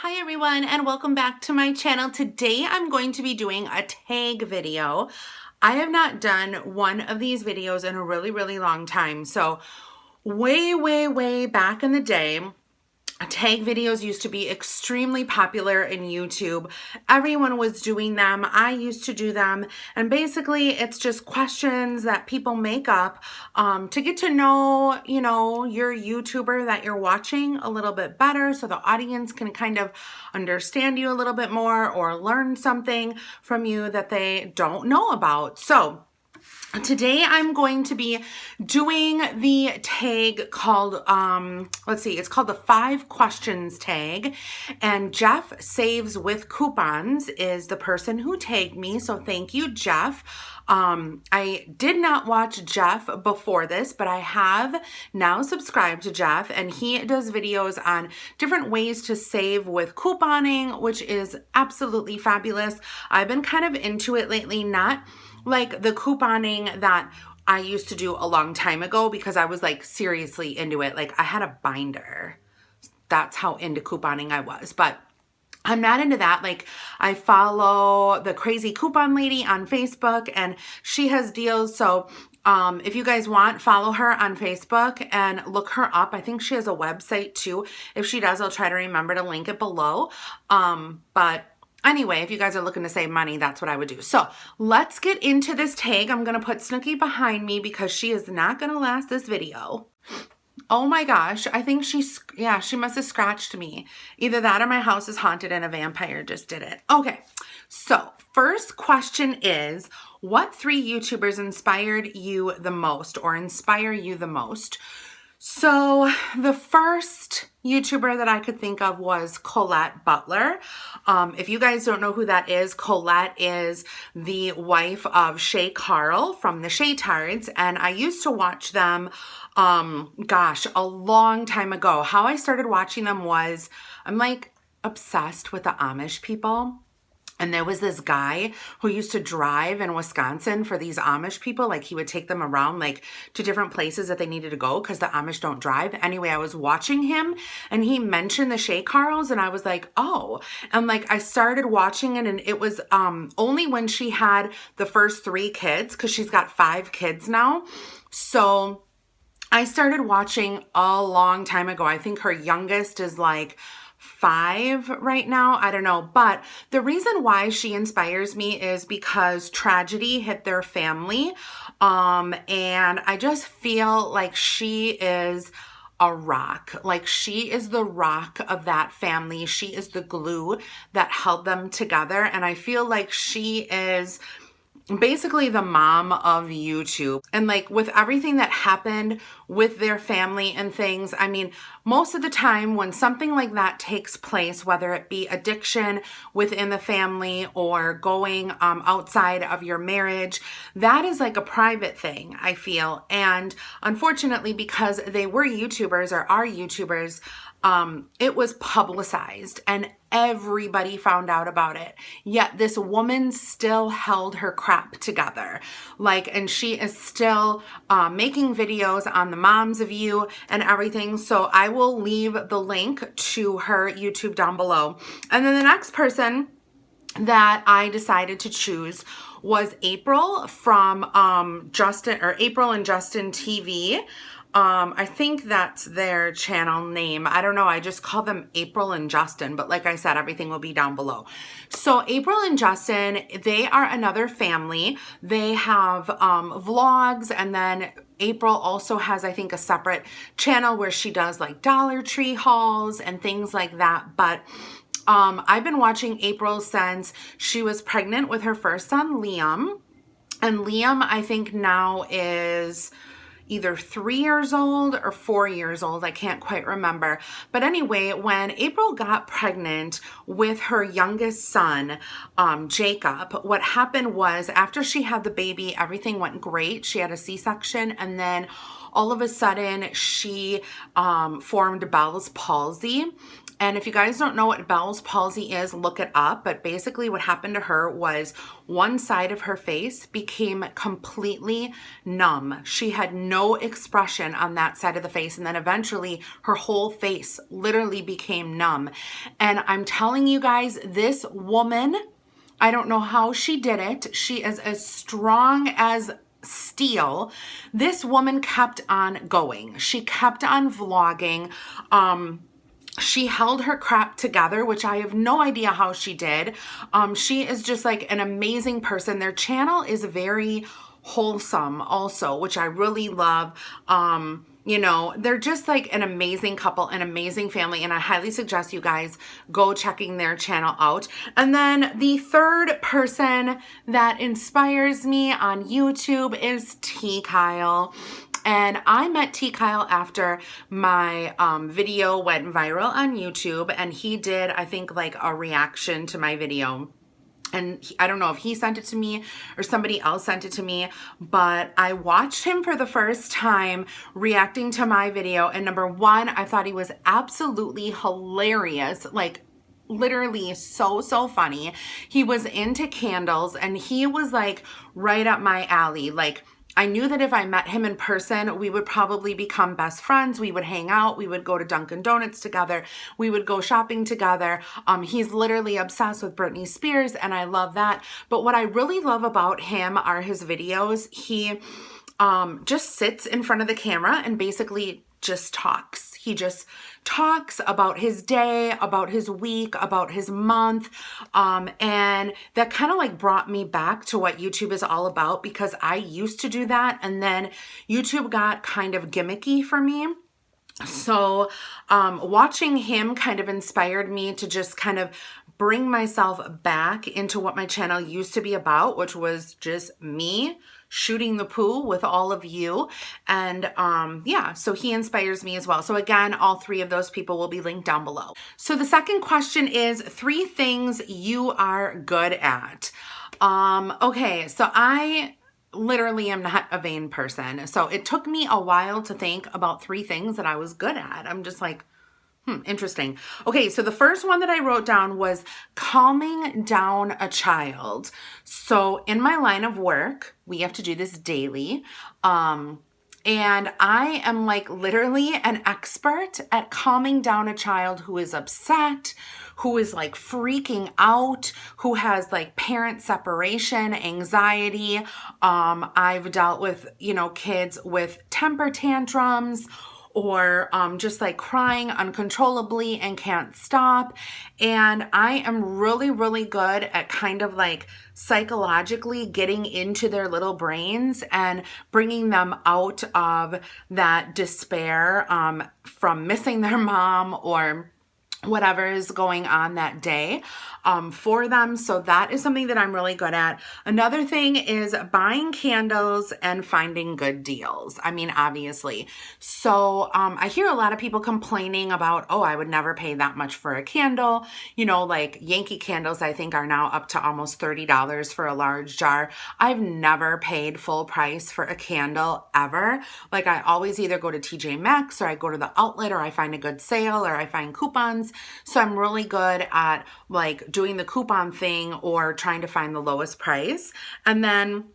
Hi everyone and welcome back to my channel. Today I'm going to be doing a tag video. I have not done one of these videos in a really long time. So way back in the day, tag videos used to be extremely popular in YouTube. Everyone was doing them. I used to do them. And basically it's just questions that people make up to get to know, your YouTuber that you're watching a little bit better so the audience can kind of understand you a little bit more or learn something from you that they don't know about. So today I'm going to be doing the tag called, it's called the 5 questions tag, and Jeff Saves with Coupons is the person who tagged me, so thank you, Jeff. I did not watch Jeff before this, but I have now subscribed to Jeff, and he does videos on different ways to save with couponing, which is absolutely fabulous. I've been kind of into it lately, not like the couponing that I used to do a long time ago, because I was like seriously into it. Like I had a binder. That's how into couponing I was. But I'm not into that. Like I follow the crazy coupon lady on Facebook and she has deals. So if you guys want, follow her on Facebook and look her up. I think she has a website too. If she does, I'll try to remember to link it below. But anyway, if you guys are looking to save money, that's what I would do. So let's get into this tag. I'm going to put Snooki behind me because she is not going to last this video. Oh my gosh. I think she must have scratched me. Either that or my house is haunted and a vampire just did it. Okay. So first question is, what 3 YouTubers inspired you the most or inspire you the most? So the first YouTuber that I could think of was Colette Butler. If you guys don't know who that is, Colette is the wife of Shay Carl from the Shaytards, and I used to watch them, a long time ago. How I started watching them was, I'm like obsessed with the Amish people. And there was this guy who used to drive in Wisconsin for these Amish people. Like he would take them around like to different places that they needed to go because the Amish don't drive. Anyway, I was watching him and he mentioned the Shay Carls and I was like, oh. And like I started watching it and it was only when she had the first 3 kids, because she's got 5 kids now. So I started watching a long time ago. I think her youngest is like 5 right now. I don't know. But the reason why she inspires me is because tragedy hit their family. And I just feel like she is a rock. Like she is the rock of that family. She is the glue that held them together. And I feel like she is basically the mom of YouTube. And like with everything that happened with their family and things, I mean, most of the time when something like that takes place, whether it be addiction within the family or going outside of your marriage, that is like a private thing, I feel. And unfortunately, because they were YouTubers or are YouTubers, it was publicized and everybody found out about it. Yet this woman still held her crap together. And she is still making videos on the moms of you and everything. So I will leave the link to her YouTube down below. And then the next person that I decided to choose was April from April and Justin TV. I think that's their channel name. I don't know. I just call them April and Justin, but like I said, everything will be down below. So April and Justin, they are another family. They have vlogs, and then April also has, I think, a separate channel where she does like Dollar Tree hauls and things like that. But I've been watching April since she was pregnant with her first son, Liam. And Liam, I think now is either 3 years old or 4 years old. I can't quite remember. But anyway, when April got pregnant with her youngest son, Jacob, what happened was after she had the baby, everything went great. She had a C-section, and then all of a sudden she formed Bell's palsy. And if you guys don't know what Bell's palsy is, look it up. But basically what happened to her was one side of her face became completely numb. She had no expression on that side of the face. And then eventually her whole face literally became numb. And I'm telling you guys, this woman, I don't know how she did it. She is as strong as steel. This woman kept on going. She kept on vlogging. She held her crap together, which I have no idea how she did. She is just like an amazing person. Their channel is very wholesome also, which I really love. You know, they're just like an amazing couple, an amazing family, and I highly suggest you guys go checking their channel out. And then the third person that inspires me on YouTube is T.Kyle. And I met T.Kyle after my video went viral on YouTube, and he did, I think, like a reaction to my video. And I don't know if he sent it to me or somebody else sent it to me, but I watched him for the first time reacting to my video. And number one, I thought he was absolutely hilarious. Like, literally so funny. He was into candles, and he was like right up my alley. Like, I knew that if I met him in person, we would probably become best friends. We would hang out. We would go to Dunkin' Donuts together. We would go shopping together. He's literally obsessed with Britney Spears, and I love that. But what I really love about him are his videos. He just sits in front of the camera and basically just talks. He just talks about his day, about his week, about his month. And that kind of like brought me back to what YouTube is all about, because I used to do that. And then YouTube got kind of gimmicky for me. So watching him kind of inspired me to just kind of bring myself back into what my channel used to be about, which was just me shooting the poo with all of you. And yeah, so he inspires me as well. So again, all three of those people will be linked down below. So the second question is 3 things you are good at. Okay, so I literally am not a vain person. So it took me a while to think about 3 things that I was good at. I'm just like, interesting. Okay, so the first one that I wrote down was calming down a child. So in my line of work, we have to do this daily. And I am like literally an expert at calming down a child who is upset, who is like freaking out, who has like parent separation anxiety. I've dealt with, you know, kids with temper tantrums, or just like crying uncontrollably and can't stop. And I am really good at kind of like psychologically getting into their little brains and bringing them out of that despair from missing their mom or whatever is going on that day for them. So that is something that I'm really good at. Another thing is buying candles and finding good deals. I mean, obviously. So I hear a lot of people complaining about, oh, I would never pay that much for a candle. You know, like Yankee candles, I think are now up to almost $30 for a large jar. I've never paid full price for a candle ever. Like I always either go to TJ Maxx or I go to the outlet, or I find a good sale, or I find coupons. So I'm really good at like doing the coupon thing or trying to find the lowest price. And then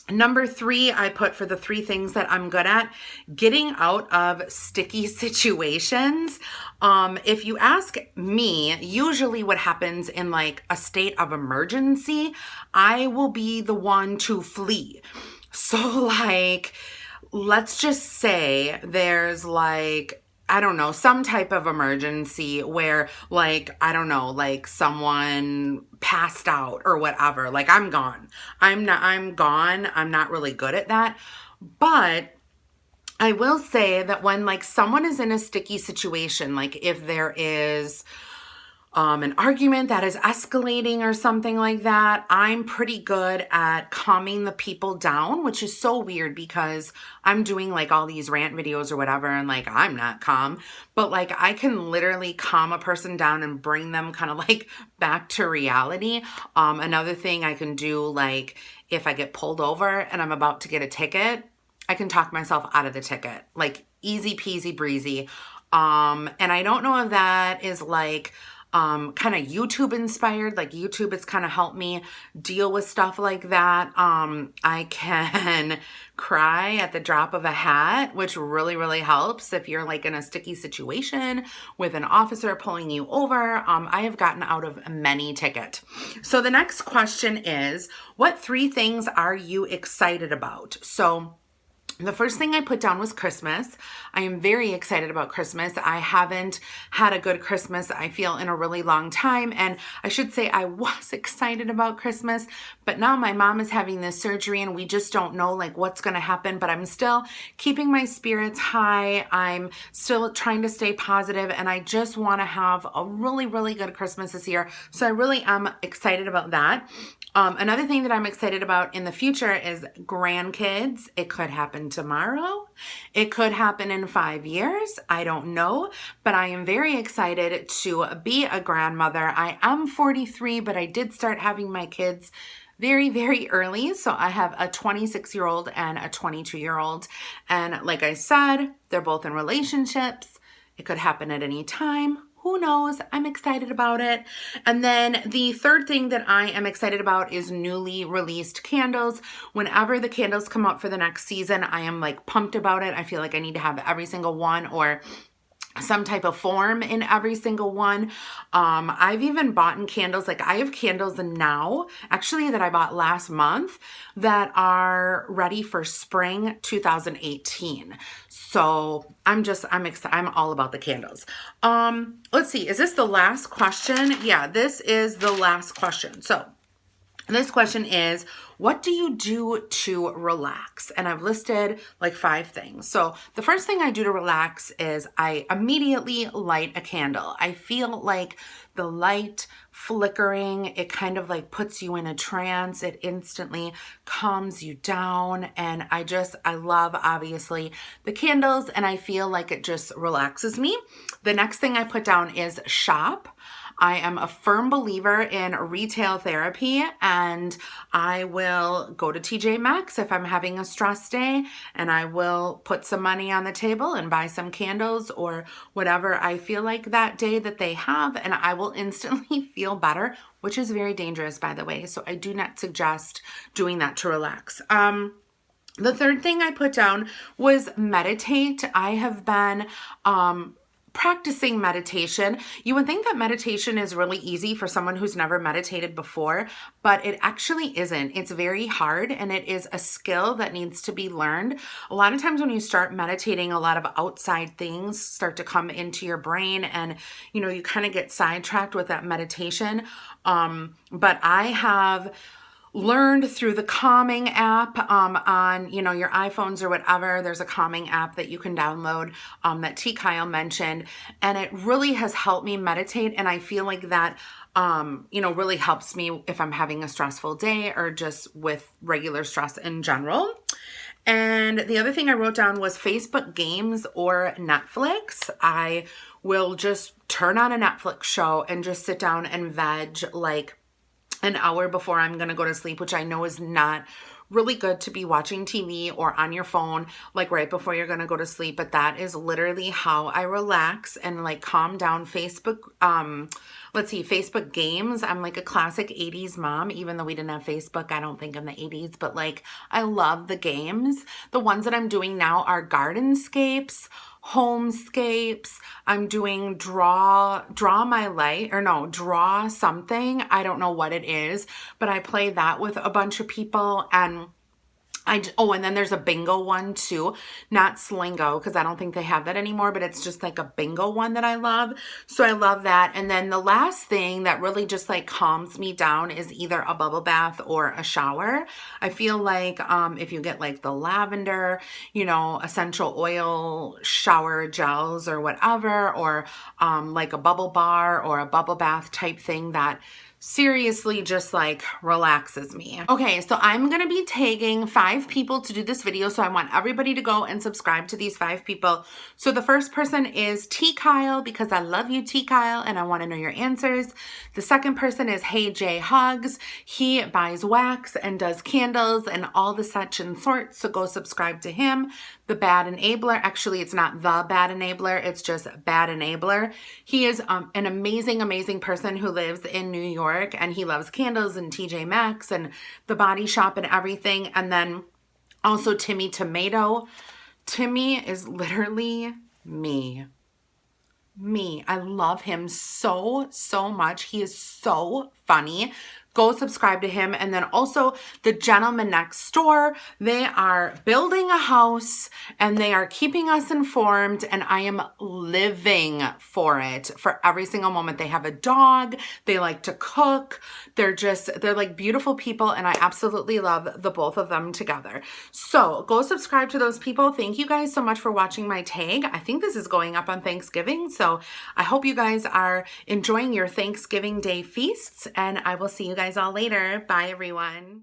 number 3, I put for the 3 things that I'm good at, getting out of sticky situations. If you ask me, usually what happens in like a state of emergency, I will be the one to flee. So like, let's just say there's like, I don't know, some type of emergency where like, I don't know, like someone passed out or whatever. Like I'm gone. I'm gone. I'm not really good at that. But I will say that when like someone is in a sticky situation, like if there is an argument that is escalating or something like that, I'm pretty good at calming the people down, which is so weird because I'm doing like all these rant videos or whatever, and like I'm not calm, but like I can literally calm a person down and bring them kind of like back to reality. Another thing I can do, like if I get pulled over and I'm about to get a ticket, I can talk myself out of the ticket, like easy peasy breezy. And I don't know if that is like kind of YouTube inspired. Like YouTube has kind of helped me deal with stuff like that. I can cry at the drop of a hat, which really, really helps if you're like in a sticky situation with an officer pulling you over. I have gotten out of many tickets. So the next question is, what 3 things are you excited about? So the first thing I put down was Christmas. I am very excited about Christmas. I haven't had a good Christmas, I feel, in a really long time. And I should say I was excited about Christmas, but now my mom is having this surgery and we just don't know like what's going to happen, but I'm still keeping my spirits high. I'm still trying to stay positive and I just want to have a really, really good Christmas this year. So I really am excited about that. Another thing that I'm excited about in the future is grandkids. It could happen tomorrow. It could happen in 5 years. I don't know, but I am very excited to be a grandmother. I am 43, but I did start having my kids very, very early. So I have a 26-year-old and a 22-year-old. And like I said, they're both in relationships. It could happen at any time. Who knows? I'm excited about it. And then the third thing that I am excited about is newly released candles. Whenever the candles come up for the next season, I am like pumped about it. I feel like I need to have every single one or some type of form in every single one. I've even bought candles, like I have candles now, actually that I bought last month that are ready for spring 2018. So I'm excited. I'm all about the candles. Let's see, is this the last question? Yeah, this is the last question. So this question is, what do you do to relax? And I've listed like 5 things. So the first thing I do to relax is I immediately light a candle. I feel like the light flickering, it kind of like puts you in a trance. It instantly calms you down. And I love obviously the candles and I feel like it just relaxes me. The next thing I put down is shop. I am a firm believer in retail therapy and I will go to TJ Maxx if I'm having a stress day and I will put some money on the table and buy some candles or whatever I feel like that day that they have and I will instantly feel better, which is very dangerous by the way. So I do not suggest doing that to relax. The third thing I put down was meditate. I have been practicing meditation. You would think that meditation is really easy for someone who's never meditated before, but it actually isn't. It's very hard and it is a skill that needs to be learned. A lot of times when you start meditating, a lot of outside things start to come into your brain and, you kind of get sidetracked with that meditation. But I have learned through the calming app on your iPhones or whatever. There's a calming app that you can download that T.Kyle mentioned, and it really has helped me meditate. And I feel like that really helps me if I'm having a stressful day or just with regular stress in general. And the other thing I wrote down was Facebook games or Netflix. I will just turn on a Netflix show and just sit down and veg like an hour before I'm going to go to sleep, which I know is not really good to be watching TV or on your phone like right before you're going to go to sleep, but that is literally how I relax and like calm down. Facebook games. I'm like a classic 80s mom, even though we didn't have Facebook, I don't think in the 80s, but like I love the games. The ones that I'm doing now are gardenscapes, homescapes. I'm doing draw something. I don't know what it is, but I play that with a bunch of people and and then there's a bingo one too, not Slingo, because I don't think they have that anymore, but it's just like a bingo one that I love. So I love that. And then the last thing that really just like calms me down is either a bubble bath or a shower. I feel like if you get like the lavender, essential oil shower gels or whatever, or like a bubble bar or a bubble bath type thing that seriously just like relaxes me. Okay, so I'm gonna be tagging 5 people to do this video, so I want everybody to go and subscribe to these 5 people. So the first person is T.Kyle, because I love you, T.Kyle, and I want to know your answers. The second person is Hey J Hugs. He buys wax and does candles and all the such and sorts, so go subscribe to him. The Bad Enabler, actually it's not The Bad Enabler, it's just Bad Enabler. He is an amazing person who lives in New York, and he loves candles and TJ Maxx and the Body Shop and everything. And then also Timmy Tomato. Timmy is literally me. I love him so much. He is so funny. Go subscribe to him. And then also the gentleman next door, they are building a house and they are keeping us informed, and I am living for it for every single moment. They have a dog, they like to cook, they're like beautiful people, and I absolutely love the both of them together. So go subscribe to those people. Thank you guys so much for watching my tag. I think this is going up on Thanksgiving, so I hope you guys are enjoying your Thanksgiving Day feasts, and I will see you guys all later. Bye, everyone.